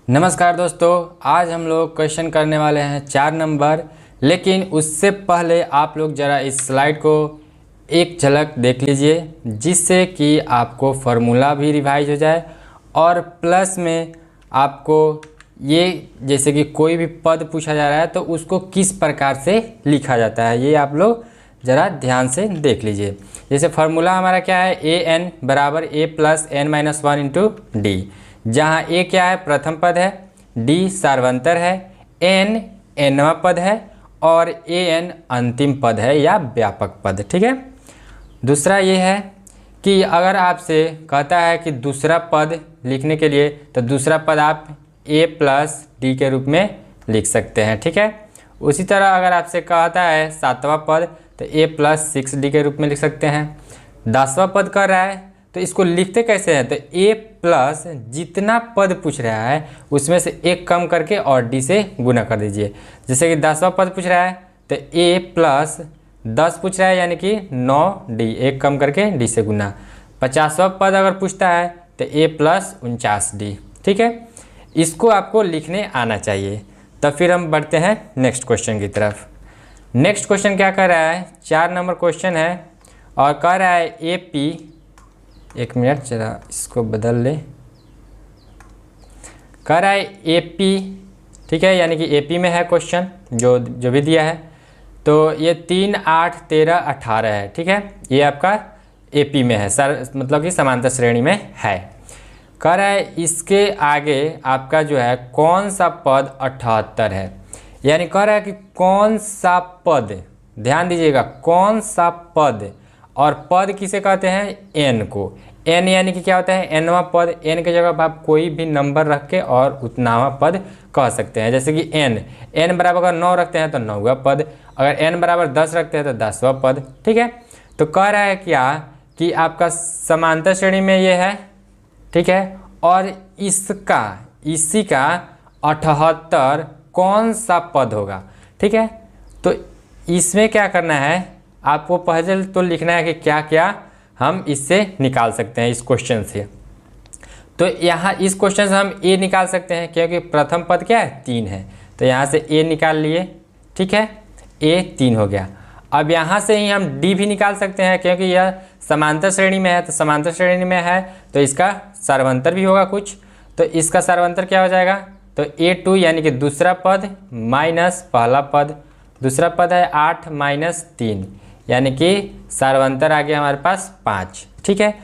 नमस्कार दोस्तों, आज हम लोग क्वेश्चन करने वाले हैं 4 नंबर। लेकिन उससे पहले आप लोग ज़रा इस स्लाइड को एक झलक देख लीजिए, जिससे कि आपको फार्मूला भी रिवाइज हो जाए और प्लस में आपको ये जैसे कि कोई भी पद पूछा जा रहा है तो उसको किस प्रकार से लिखा जाता है, ये आप लोग ज़रा ध्यान से देख लीजिए। जैसे फार्मूला हमारा क्या है, ए एन बराबर a plus n minus one into d, जहाँ ए क्या है, प्रथम पद है, डी सार्वंतर है, एन एनवा पद है और ए एन अंतिम पद है या व्यापक पद। ठीक है। दूसरा ये है कि अगर आपसे कहता है कि दूसरा पद लिखने के लिए, तो दूसरा पद आप ए प्लस डी के रूप में लिख सकते हैं। ठीक है। उसी तरह अगर आपसे कहता है सातवां पद, तो ए प्लस सिक्स डी के रूप में लिख सकते हैं। 10वां पद कर रहा है तो इसको लिखते कैसे हैं, तो ए प्लस जितना पद पूछ रहा है उसमें से एक कम करके और डी से गुना कर दीजिए। जैसे कि 10वां पद पूछ रहा है तो ए प्लस 10 पूछ रहा है, यानी कि 9 डी, एक कम करके डी से गुना। 50वां पद अगर पूछता है तो ए प्लस 49 डी। ठीक है, इसको आपको लिखने आना चाहिए। तब फिर हम बढ़ते हैं नेक्स्ट क्वेश्चन की तरफ। नेक्स्ट क्वेश्चन क्या कर रहा है, 4 नंबर क्वेश्चन है और कह रहा है ए पी, एक मिनट जरा इसको बदल ले, कह रहा है ए पी। ठीक है, यानी कि ए पी में है क्वेश्चन जो भी दिया है, तो ये 3, 8, 13, 18 है। ठीक है, ये आपका ए पी में है, मतलब कि समांतर श्रेणी में है। कह रहा है इसके आगे आपका जो है कौन सा पद 78 है, यानी कह रहा है कि कौन सा पद, ध्यान दीजिएगा, कौन सा पद, और पद किसे कहते हैं, एन को। एन यानी कि क्या होता है, एनवा पद। एन के जगह आप कोई भी नंबर रख के और उतनावा पद कह सकते हैं। जैसे कि एन बराबर अगर 9 रखते हैं तो 9वां पद, अगर एन बराबर 10 रखते हैं तो 10वां पद। ठीक है, तो कह रहा है क्या कि आपका समांतर श्रेणी में ये है। ठीक है, और इसी का 78 कौन सा पद होगा। ठीक है, तो इसमें क्या करना है, आपको पहले तो लिखना है कि क्या क्या हम इससे निकाल सकते हैं इस क्वेश्चन से। तो यहाँ इस क्वेश्चन से हम ए निकाल सकते हैं, क्योंकि प्रथम पद क्या है, 3 है, तो यहाँ से ए निकाल लिए। ठीक है, ए 3 हो गया। अब यहाँ से ही हम डी भी निकाल सकते हैं, क्योंकि यह समांतर श्रेणी में है, तो समांतर श्रेणी में है तो इसका सार्वंतर भी होगा कुछ, तो इसका सार्वंतर क्या हो जाएगा, तो A2 यानी कि दूसरा पद माइनस पहला पद। दूसरा पद है 8 माइनस 3, यानी कि सार्वंतर आ गया हमारे पास 5। ठीक है,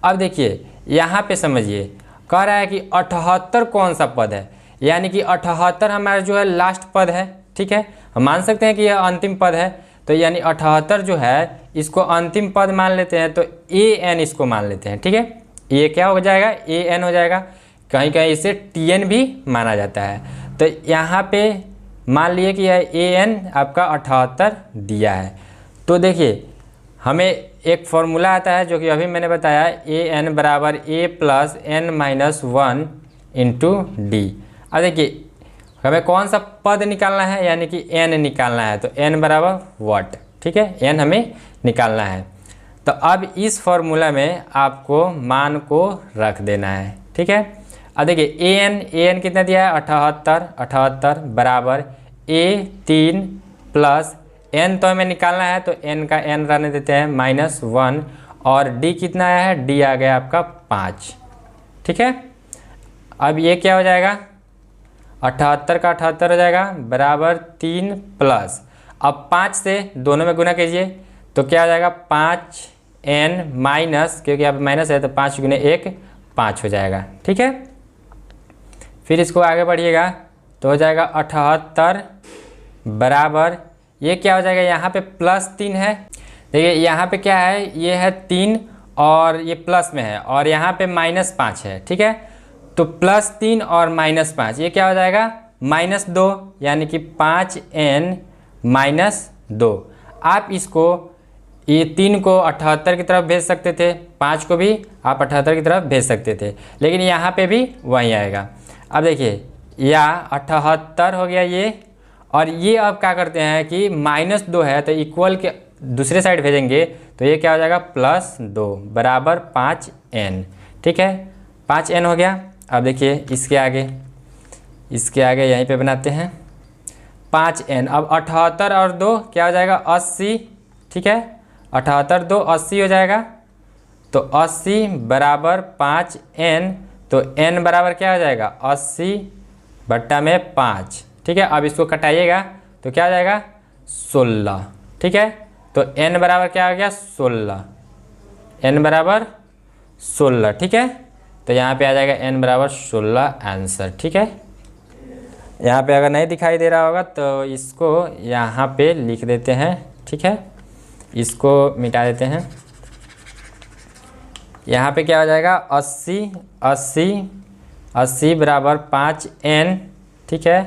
अब देखिए यहाँ पे समझिए, कह रहा है कि 78 कौन सा पद है, यानी कि 78 हमारा जो है लास्ट पद है। ठीक है, हम मान सकते हैं कि यह अंतिम पद है, तो यानी 78 जो है इसको अंतिम पद मान लेते हैं, तो ए एन इसको मान लेते हैं। ठीक है, ये क्या हो जाएगा, ए एन हो जाएगा, कहीं कहीं इसे टी एन भी माना जाता है। तो यहाँ पे मान लिए कि यह ए एन आपका 78 दिया है। तो देखिए हमें एक फॉर्मूला आता है जो कि अभी मैंने बताया, ए एन बराबर a plus n minus one into d. अब देखिए हमें कौन सा पद निकालना है, यानी कि एन निकालना है, तो एन बराबर व्हाट। ठीक है, एन हमें निकालना है। तो अब इस फॉर्मूला में आपको मान को रख देना है। ठीक है, अब देखिए ए एन कितना दिया है, 78 बराबर ए 3 प्लस एन तो हमें निकालना है, तो एन का एन रहने देते हैं -1, और डी कितना आया है, डी आ गया आपका 5। ठीक है, अब ये क्या हो जाएगा, 78 का 78 हो जाएगा बराबर 3 प्लस, अब 5 से दोनों में गुना कीजिए तो क्या हो जाएगा, 5n माइनस, क्योंकि अब माइनस है तो 5 गुने 1 5 हो जाएगा। ठीक है, फिर इसको आगे बढ़िएगा तो हो जाएगा 78 बराबर, ये क्या हो जाएगा, यहाँ पे +3 है। देखिए यहाँ पे क्या है, ये है 3 और ये प्लस में है, और यहाँ पे -5 है। ठीक है, तो +3 और -5 ये क्या हो जाएगा, -2, यानी कि 5n -2। आप इसको ये 3 को 78 की तरफ भेज सकते थे, 5 को भी आप 78 की तरफ भेज सकते थे, लेकिन यहाँ पे भी वही आएगा। अब देखिए या 78 हो गया ये, और ये अब क्या करते हैं कि -2 है तो इक्वल के दूसरे साइड भेजेंगे, तो ये क्या हो जाएगा, +2 बराबर 5n। ठीक है, 5n हो गया। अब देखिए इसके आगे इसके आगे यहीं पे बनाते हैं 5n। अब 78 और 2 क्या हो जाएगा 80, ठीक है, 78 2 80 हो जाएगा। तो 80 बराबर 5n, तो n बराबर क्या हो जाएगा 80 बट्टा में 5, ठीक है। अब इसको कटाइएगा तो क्या हो जाएगा 16, ठीक है। तो n बराबर क्या हो गया 16, n बराबर 16, ठीक है। तो यहाँ पे आ जाएगा n बराबर 16 आंसर, ठीक है। यहाँ पे अगर नहीं दिखाई दे रहा होगा तो इसको यहाँ पे लिख देते हैं, ठीक है, इसको मिटा देते हैं। यहाँ पे क्या हो जाएगा 80 80 80 बराबर 5n, ठीक है।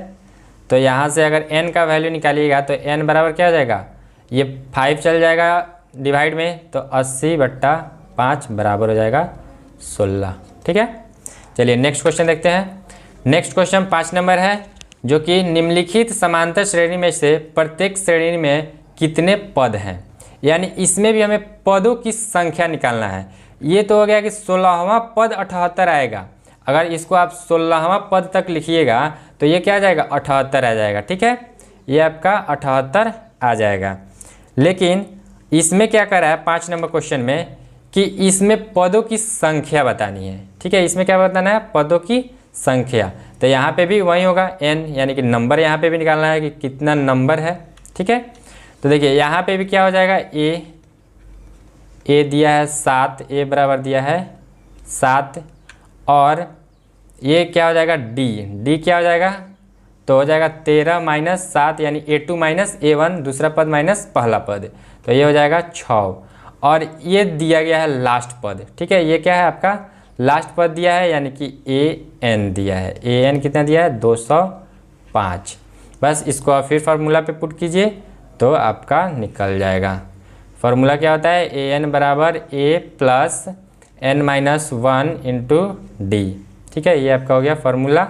तो यहाँ से अगर n का वैल्यू निकालिएगा तो n बराबर क्या हो जाएगा, ये 5 चल जाएगा डिवाइड में, तो 80 बट्टा 5 बराबर हो जाएगा 16, ठीक है। चलिए नेक्स्ट क्वेश्चन देखते हैं। नेक्स्ट क्वेश्चन 5 नंबर है, जो कि निम्नलिखित समांतर श्रेणी में से प्रत्येक श्रेणी में कितने पद हैं, यानी इसमें भी हमें पदों की संख्या निकालना है। ये तो हो गया कि 16वां पद 78 आएगा। अगर इसको आप 16वां पद तक लिखिएगा तो ये क्या आ जाएगा 78 आ जाएगा, ठीक है, ये आपका 78 आ जाएगा। लेकिन इसमें क्या करा है 5 नंबर क्वेश्चन में कि इसमें पदों की संख्या बतानी है, ठीक है। इसमें क्या बताना है पदों की संख्या। तो यहाँ पे भी वही होगा n, यानी कि नंबर यहाँ पे भी निकालना है कि कितना नंबर है, ठीक है। तो देखिए यहाँ पे भी क्या हो जाएगा a दिया है 7, a बराबर दिया है 7, और ये क्या हो जाएगा d क्या हो जाएगा, तो हो जाएगा 13 माइनस 7 यानी a2 माइनस a1 दूसरा पद माइनस पहला पद, तो ये हो जाएगा 6। और ये दिया गया है लास्ट पद, ठीक है, ये क्या है आपका लास्ट पद दिया है, यानी कि an दिया है। an कितना दिया है 205। बस इसको आप फिर फार्मूला पे पुट कीजिए तो आपका निकल जाएगा। फार्मूला क्या होता है an बराबर a plus n minus 1 into D, ठीक है, ये आपका हो गया फार्मूला।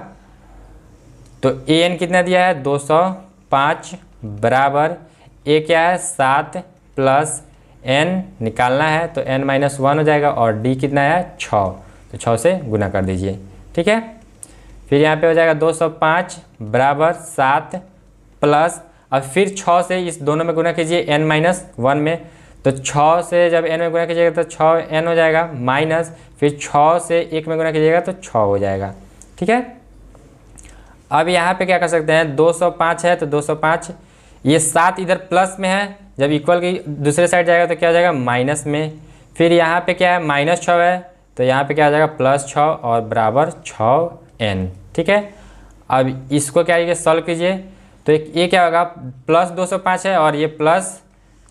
तो an कितना दिया है 205 बराबर a क्या है 7 प्लस n निकालना है तो n माइनस 1 हो जाएगा, और d कितना है 6, तो 6 से गुना कर दीजिए, ठीक है। फिर यहाँ पे हो जाएगा 205 बराबर 7 प्लस, अब फिर 6 से इस दोनों में गुना कीजिए n माइनस 1 में, तो 6 से जब n में गुना कीजिएगा तो 6n हो जाएगा, माइनस फिर 6 से 1 में गुना कीजिएगा तो 6 हो जाएगा, ठीक है। अब यहाँ पे क्या कर सकते हैं 205 है तो 205, ये 7 इधर प्लस में है, जब इक्वल की दूसरे साइड जाएगा तो क्या हो जाएगा माइनस में। फिर यहाँ पे क्या है माइनस 6 है तो यहाँ पे क्या हो जाएगा प्लस 6 और बराबर 6n, ठीक है। अब इसको क्या कीजिए सॉल्व कीजिए, तो ये क्या होगा प्लस 205 है और ये प्लस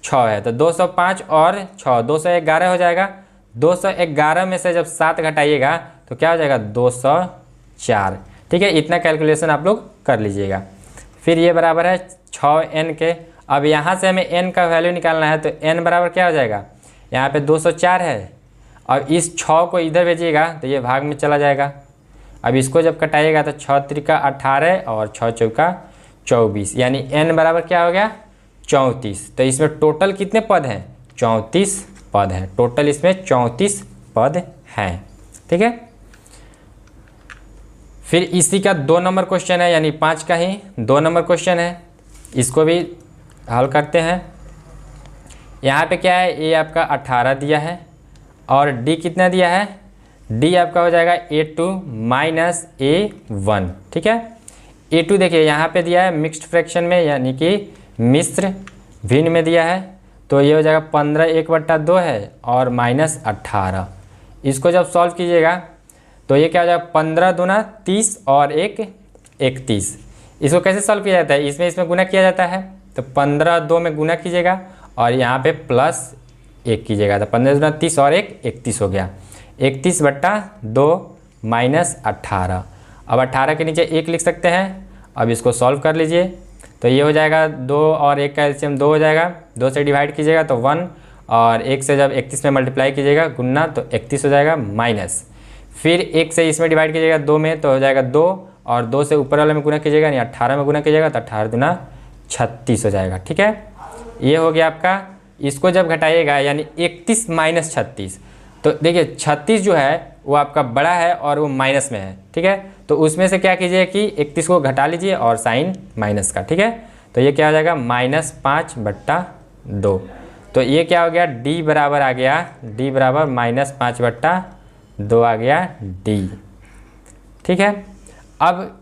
6 है, तो 205 और 6 211 हो जाएगा। 211 में से जब 7 घटाइएगा तो क्या हो जाएगा 204, ठीक है। इतना कैलकुलेशन आप लोग कर लीजिएगा। फिर ये बराबर है 6n के। अब यहाँ से हमें n का वैल्यू निकालना है, तो n बराबर क्या हो जाएगा, यहाँ पे 204 है, और इस 6 को इधर भेजिएगा तो ये भाग में चला जाएगा। अब इसको जब कटाइएगा तो 6 त्रिका 18 और 6 चौका 24, यानी n बराबर क्या हो गया 34। तो इसमें टोटल कितने पद हैं 34 पद हैं, टोटल इसमें 34 पद हैं, ठीक है। फिर इसी का 2 नंबर क्वेश्चन है, यानी 5 का ही 2 नंबर क्वेश्चन है, इसको भी हल करते हैं। यहाँ पे क्या है, ए आपका 18 दिया है और डी कितना दिया है, डी आपका हो जाएगा a2 माइनस a1, ठीक है। a2 देखिए यहाँ पे दिया है मिक्स्ड फ्रैक्शन में, यानी कि मिश्र भिन्न में दिया है, तो ये हो जाएगा 15 1/2 है और माइनस 18। इसको जब सॉल्व कीजिएगा तो ये क्या हो जाएगा 15 दूना 30 और 1 31। इसको कैसे सॉल्व किया जाता है, इसमें गुना किया जाता है, तो 15 2 में गुना कीजिएगा और यहाँ पे प्लस 1 कीजिएगा, तो 15 दूना 30 और 1 31 हो गया। 31/2 माइनस 18। अब 18 के नीचे 1 लिख सकते हैं। अब इसको सॉल्व कर लीजिए, तो ये हो जाएगा 2 और 1 का एलसीएम 2 हो जाएगा, 2 से डिवाइड कीजिएगा तो 1, और 1 से जब 31 में मल्टीप्लाई कीजिएगा गुना तो 31 हो जाएगा, माइनस फिर 1 से इसमें डिवाइड कीजिएगा 2 में तो हो जाएगा 2, और 2 से ऊपर वाले में गुना कीजिएगा यानी 18 में गुना कीजिएगा तो 18 दूना 36 हो जाएगा, ठीक है। ये हो गया आपका। इसको जब घटाइएगा यानी 31 माइनस 36, तो देखिए 36 जो है वो आपका बड़ा है और वो माइनस में है, ठीक है। तो उसमें से क्या कीजिए कि 31 को घटा लीजिए और साइन माइनस का, ठीक है। तो ये क्या हो जाएगा -5/2। तो ये क्या हो गया, d बराबर आ गया, d बराबर -5/2 आ गया d, ठीक है। अब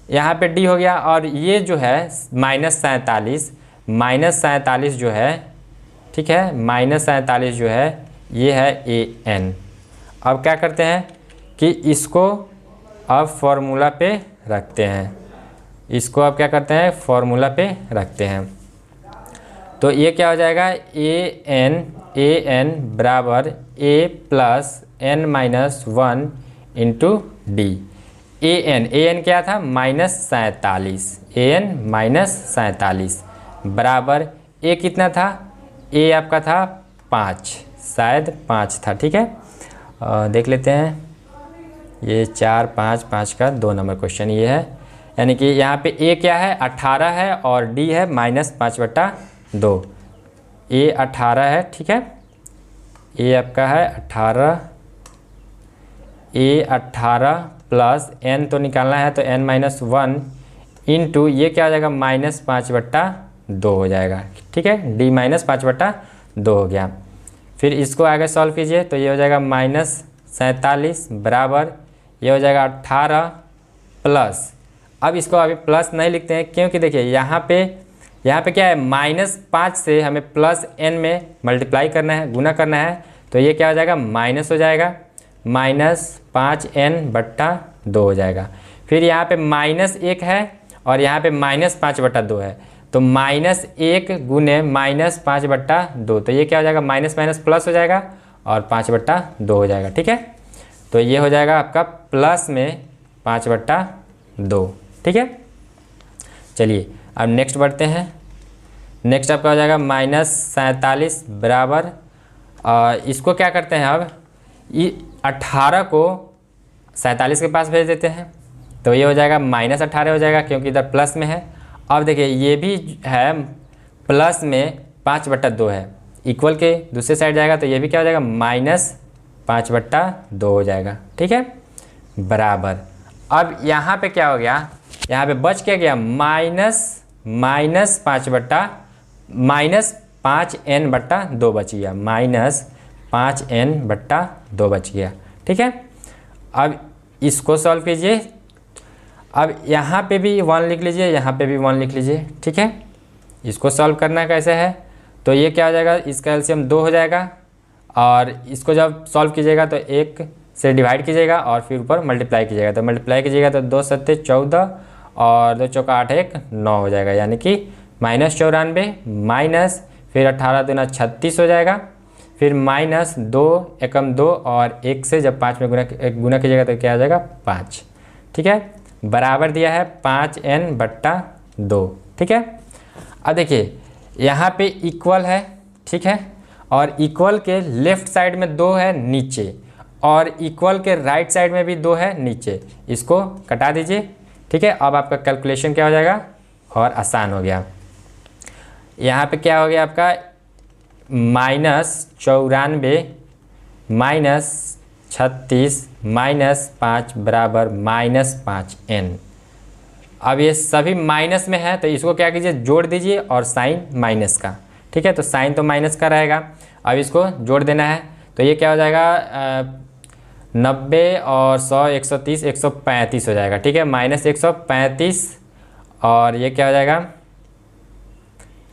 यहाँ पे d हो गया और ये जो है -47 जो है, ठीक है, -47 जो है ये है an। अब क्या करते हैं कि इसको अब फॉर्मूला पे रखते हैं, इसको अब क्या करते हैं फॉर्मूला पे रखते हैं। तो ये क्या हो जाएगा, an बराबर a plus n-1 into D. an क्या था -47, an -47 बराबर a कितना था, a आपका था 5, शायद 5 था, ठीक है। देख लेते हैं, ये 4, 5, 5 का 2 नंबर क्वेश्चन ये है, यानी कि यहाँ पे a क्या है 18 है और d है -5/2। a 18 है, ठीक है, a आपका है 18, a 18 प्लस n तो निकालना है तो n-1 इंटू ये क्या हो जाएगा -5/2 हो जाएगा, ठीक है, d -5/2 हो गया। फिर इसको आगे सॉल्व कीजिए तो ये हो जाएगा -47 बराबर ये हो जाएगा 18 प्लस, अब इसको अभी प्लस नहीं लिखते हैं क्योंकि देखिए यहाँ पे क्या है -5 से हमें प्लस n में मल्टीप्लाई करना है, गुना करना है। तो ये क्या हो जाएगा माइनस हो जाएगा, -5n/2 हो जाएगा। फिर यहाँ पे -1 है और यहाँ पे -5/2 है, तो -1 गुने -5/2, तो ये क्या हो जाएगा माइनस माइनस प्लस हो जाएगा और 5/2 हो जाएगा, ठीक है। तो ये हो जाएगा आपका प्लस में 5/2, ठीक है। चलिए अब नेक्स्ट बढ़ते हैं। नेक्स्ट आपका हो जाएगा -47 बराबर, इसको क्या करते हैं अब 18 को 47 के पास भेज देते हैं, तो ये हो जाएगा -18 हो जाएगा क्योंकि इधर प्लस में है। अब देखिए ये भी है प्लस में 5/2 है, इक्वल के दूसरे साइड जाएगा तो ये भी क्या हो जाएगा -5/2 हो जाएगा, ठीक है, बराबर। अब यहाँ पे क्या हो गया, यहाँ पे बच क्या गया -5n/2 बच गया, -5n/2 बच गया, ठीक है। अब इसको सॉल्व कीजिए, अब यहाँ पे भी 1 लिख लीजिए, यहाँ पे भी 1 लिख लीजिए, ठीक है। इसको सॉल्व करना कैसे है, तो ये क्या हो जाएगा, इसका एलसीएम 2 हो जाएगा और इसको जब सॉल्व कीजिएगा तो 1 से डिवाइड कीजिएगा और फिर ऊपर मल्टीप्लाई कीजिएगा, तो मल्टीप्लाई कीजिएगा तो 2 7 14 और 2 चौका 8 1 9 हो जाएगा, यानी कि -94 माइनस फिर 18 दूना 36 हो जाएगा, फिर -2 एकम 2 और 1 से जब 5 में गुना कीजिएगा तो क्या आ जाएगा 5, ठीक है, बराबर दिया है 5n/2, ठीक है। अब देखिए यहाँ पे इक्वल है, ठीक है, और इक्वल के लेफ्ट साइड में 2 है नीचे और इक्वल के राइट साइड में भी 2 है नीचे, इसको कटा दीजिए, ठीक है। अब आपका कैलकुलेशन क्या हो जाएगा और आसान हो गया। यहाँ पे क्या हो गया आपका -94 -36 -5 बराबर -5n। अब ये सभी माइनस में है तो इसको क्या कीजिए जोड़ दीजिए और साइन माइनस का, ठीक है, तो साइन तो माइनस का रहेगा, अब इसको जोड़ देना है तो ये क्या हो जाएगा 90 और 100 130 135 हो जाएगा, ठीक है, -135 और ये क्या हो जाएगा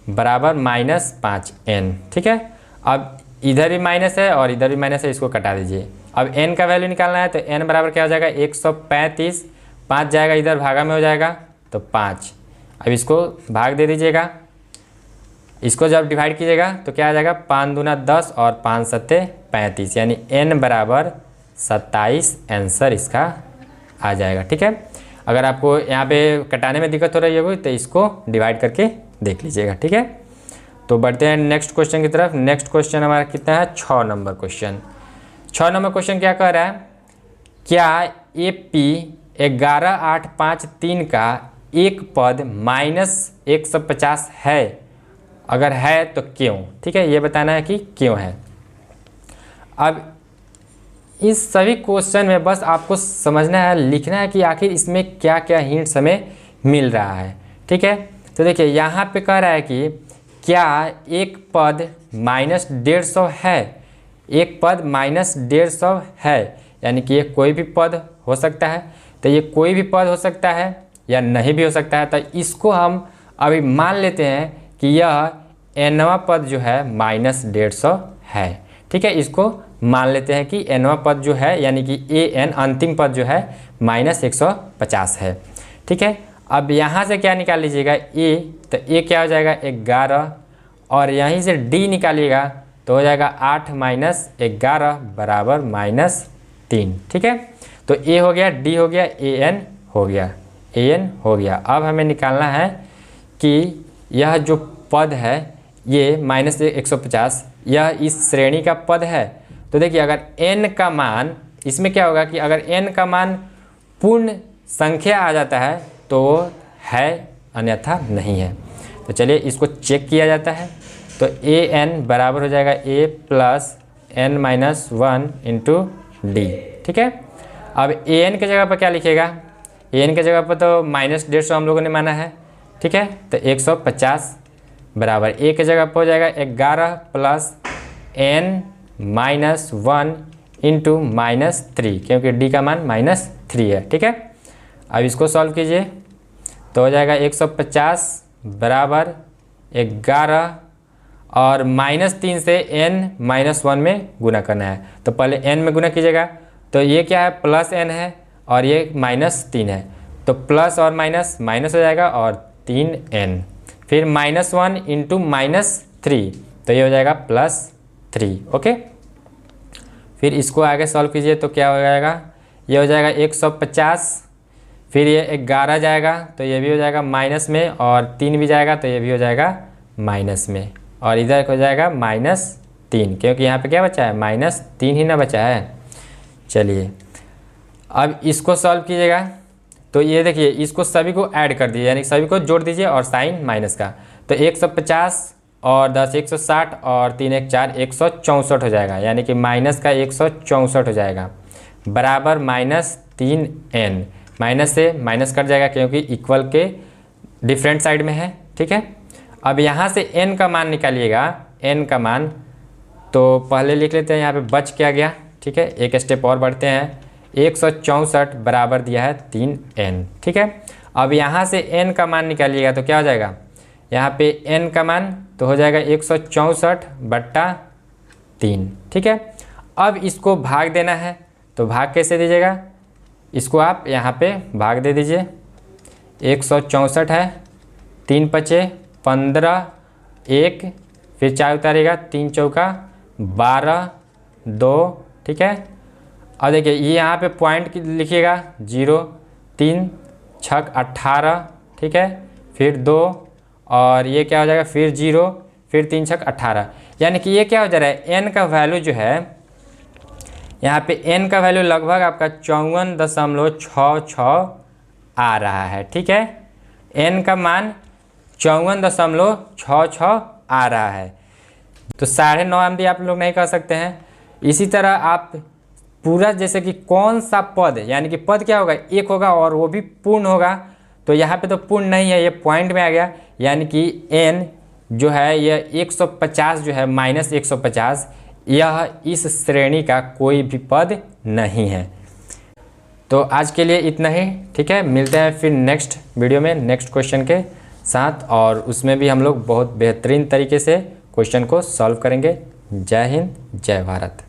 बराबर -5n, ठीक है। अब इधर भी माइनस है और इधर भी माइनस है, इसको कटा दीजिए। अब n का वैल्यू निकालना है तो n बराबर क्या हो जाएगा 135, 5 जाएगा इधर भागा में हो जाएगा तो 5। अब इसको भाग दे दीजिएगा, इसको जब डिवाइड कीजिएगा तो क्या आ जाएगा 5 दूना 10 और 5 सत्ते 35, यानी n बराबर 27 आंसर इसका आ जाएगा, ठीक है। अगर आपको यहाँ पे कटाने में दिक्कत हो रही होगी तो इसको डिवाइड करके देख लीजिएगा, ठीक है। तो बढ़ते हैं नेक्स्ट क्वेश्चन की तरफ। नेक्स्ट क्वेश्चन हमारा कितना है 6 नंबर क्वेश्चन। 6 नंबर क्वेश्चन क्या कह रहा है, क्या AP 11853 का एक पद -150 है, अगर है तो क्यों, ठीक है, ये बताना है कि क्यों है। अब इस सभी क्वेश्चन में बस आपको समझना है, लिखना है कि आखिर इसमें क्या क्या हिंट्स हमें मिल रहा है। ठीक है, तो देखिए यहाँ पे कह रहा है कि क्या एक पद -150 है, एक पद -150 है, यानी कि ये कोई भी पद हो सकता है। तो ये कोई भी पद हो सकता है या नहीं भी हो सकता है। तो इसको हम अभी मान लेते हैं कि यह nवां पद जो है -150 है। ठीक है, इसको मान लेते हैं कि nवां पद जो है यानी कि an अंतिम पद जो है -150 है। ठीक है, अब यहाँ से क्या निकाल लीजिएगा a, तो a क्या हो जाएगा 11, और यहीं से d निकालिएगा तो हो जाएगा 8 - 11 बराबर -3। ठीक है, तो a हो गया, d हो गया, an हो गया, an हो गया। अब हमें निकालना है कि यह जो पद है ये -150 यह इस श्रेणी का पद है। तो देखिए अगर n का मान, इसमें क्या होगा कि अगर n का मान पूर्ण संख्या आ जाता है तो है, अन्यथा नहीं है। तो चलिए इसको चेक किया जाता है। तो an बराबर हो जाएगा a plus n - 1 into d। ठीक है, अब an के जगह पर क्या लिखेगा, an के जगह पर तो -150 हम लोगों ने माना है। ठीक है, तो 150 बराबर a के जगह पर हो जाएगा 11 प्लस n - 1 इंटू -3, क्योंकि d का मान -3 है। ठीक है, अब इसको सॉल्व कीजिए तो हो जाएगा 150 बराबर 11 और -3 से n - 1 में गुना करना है। तो पहले n में गुना कीजिएगा, तो ये क्या है प्लस n है और ये -3 है, तो प्लस और माइनस माइनस हो जाएगा और 3n, फिर -1 इंटू -3, तो ये हो जाएगा +3। ओके, फिर इसको आगे सॉल्व कीजिए तो क्या हो जाएगा, ये हो जाएगा 150, फिर ये 11 जाएगा तो ये भी हो जाएगा माइनस में, और 3 भी जाएगा तो ये भी हो जाएगा माइनस में, और इधर हो जाएगा -3, क्योंकि यहाँ पे क्या बचा है -3 ही ना बचा है। चलिए अब इसको सॉल्व कीजिएगा तो ये देखिए इसको सभी को ऐड कर दीजिए, यानी सभी को जोड़ दीजिए और साइन माइनस का, तो 150 और 10 160 और 3 1 4 164 हो जाएगा, यानी कि माइनस का 164 हो जाएगा बराबर -3n। माइनस से माइनस कट जाएगा क्योंकि इक्वल के डिफरेंट साइड में है। ठीक है, अब यहाँ से n का मान निकालिएगा, n का मान तो पहले लिख लेते हैं, यहाँ पे बच क्या गया। ठीक है, एक स्टेप और बढ़ते हैं, 164 बराबर दिया है 3n। ठीक है, अब यहाँ से n का मान निकालिएगा तो क्या हो जाएगा, यहाँ पे n का मान तो हो जाएगा 164/3। ठीक है, अब इसको भाग देना है, तो भाग कैसे दीजिएगा, इसको आप यहाँ पे भाग दे दीजिए, 164 है, 3 पचे 15, 1 फिर 4 उतारिएगा, 3 चौका 12, 2। ठीक है, और देखिए ये यहाँ पे पॉइंट लिखिएगा 0, 3 छक 18। ठीक है, फिर 2 और ये क्या हो जाएगा फिर 0, फिर 3 छक 18, यानी कि ये क्या हो जा रहा है, n का वैल्यू जो है यहाँ पे n का वैल्यू लगभग आपका 54.66 आ रहा है। ठीक है, n का मान 54.66 आ रहा है, तो 9.5 भी आप लोग नहीं कर सकते हैं। इसी तरह आप पूरा जैसे कि कौन सा पद, यानी कि पद क्या होगा एक होगा और वो भी पूर्ण होगा, तो यहाँ पे तो पूर्ण नहीं है, ये पॉइंट में आ गया, यानी कि n जो है यह 150 जो है -150, यह इस श्रेणी का कोई भी पद नहीं है। तो आज के लिए इतना ही। ठीक है, मिलते हैं फिर नेक्स्ट वीडियो में नेक्स्ट क्वेश्चन के साथ, और उसमें भी हम लोग बहुत बेहतरीन तरीके से क्वेश्चन को सॉल्व करेंगे। जय हिंद, जय भारत।